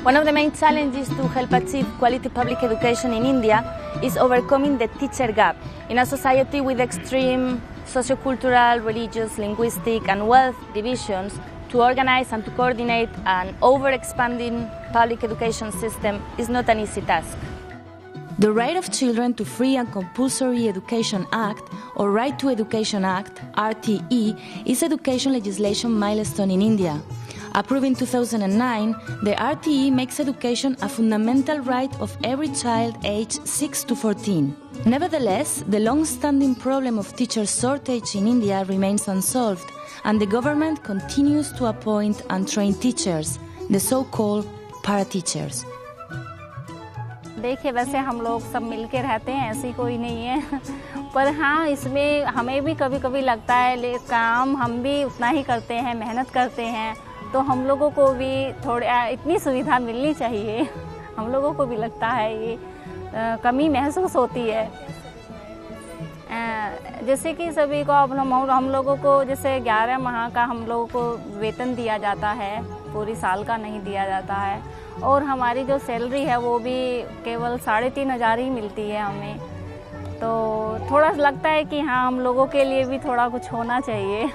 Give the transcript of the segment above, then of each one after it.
One of the main challenges to help achieve quality public education in India is overcoming the teacher gap. In a society with extreme sociocultural, religious, linguistic and wealth divisions, to organize and to coordinate an over-expanding public education system is not an easy task. The Right of Children to Free and Compulsory Education Act, or Right to Education Act, RTE, is education legislation milestone in India. Approved in 2009, the RTE makes education a fundamental right of every child aged 6 to 14. Nevertheless, the long-standing problem of teacher shortage in India remains unsolved, and the government continues to appoint and train teachers, the so-called para-teachers. देखिए, वैसे हम लोग सब मिलके रहते हैं, ऐसी कोई नहीं है, पर हाँ इसमें हमें भी कभी कभी लगता है काम हम भी उतना ही करते हैं, मेहनत करते हैं, तो हम लोगों को भी थोड़ा इतनी सुविधा मिलनी चाहिए। हम लोगों को भी लगता है ये कमी महसूस होती है। जैसे कि सभी को अब हम लोगों को जैसे 11 माह का हम लोगों को वेतन दिया जाता है, पूरी साल का नहीं दिया जाता है, और हमारी जो सैलरी है वो भी केवल 3,500 ही मिलती है हमें, तो थोड़ा लगता है कि हाँ हम लोगों के लिए भी थोड़ा कुछ होना चाहिए।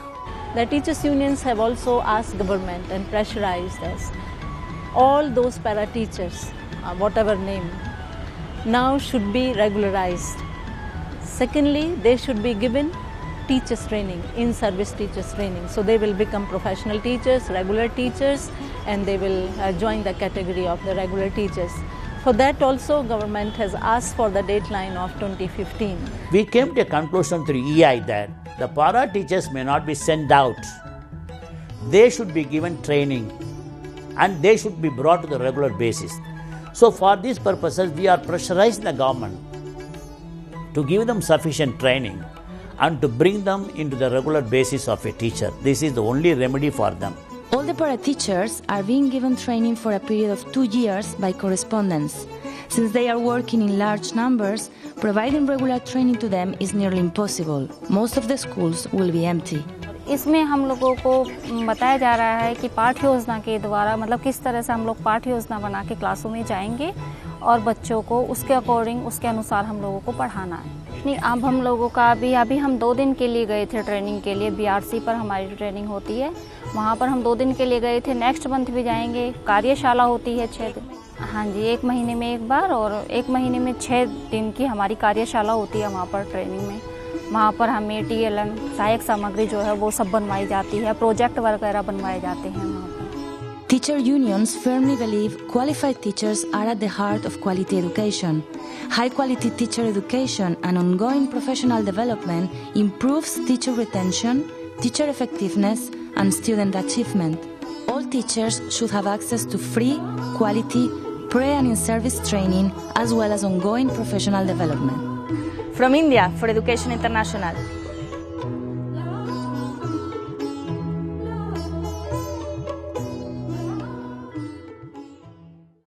The teachers unions have also asked government and pressurized us. All those para teachers, whatever name, now should be regularized. Secondly, they should be given teachers training, in-service teachers training. So they will become professional teachers, regular teachers, and they will join the category of the regular teachers. For that also, government has asked for the deadline of 2015. We came to a conclusion through EI that the para teachers may not be sent out. They should be given training and they should be brought to the regular basis. So for these purposes, we are pressurizing the government to give them sufficient training and to bring them into the regular basis of a teacher. This is the only remedy for them. All the para-teachers are being given training for a period of 2 years by correspondence. Since they are working in large numbers, providing regular training to them is nearly impossible. Most of the schools will be empty. इसमें हम लोगों को बताया जा रहा है कि पाठ्य योजना के द्वारा मतलब किस तरह से हम लोग पाठ्य योजना बना के क्लासों में जाएंगे और बच्चों को उसके अकॉर्डिंग उसके अनुसार हम लोगों को पढ़ाना है। नहीं, अब हम लोगों का अभी हम 2 दिन के लिए गए थे ट्रेनिंग के लिए, BRC पर हमारी ट्रेनिंग होती है, वहाँ पर हम 2 दिन के लिए गए थे। नेक्स्ट मंथ भी जाएंगे। कार्यशाला होती है 6 दिन, हाँ जी, 1 महीने में 1 बार, और 1 महीने में 6 दिन की हमारी कार्यशाला होती है वहाँ पर ट्रेनिंग में। वहाँ पर हमें TLM सहायक सामग्री जो है वो सब बनवाई जाती है, प्रोजेक्ट वगैरह बनवाए जाते हैं वहाँ पर। Teacher unions firmly believe qualified teachers are at the heart of quality education. High-quality teacher education and ongoing professional development improves teacher retention, teacher effectiveness, and student achievement. All teachers should have access to free, quality, pre- and in-service training, as well as ongoing professional development. From India for Education International.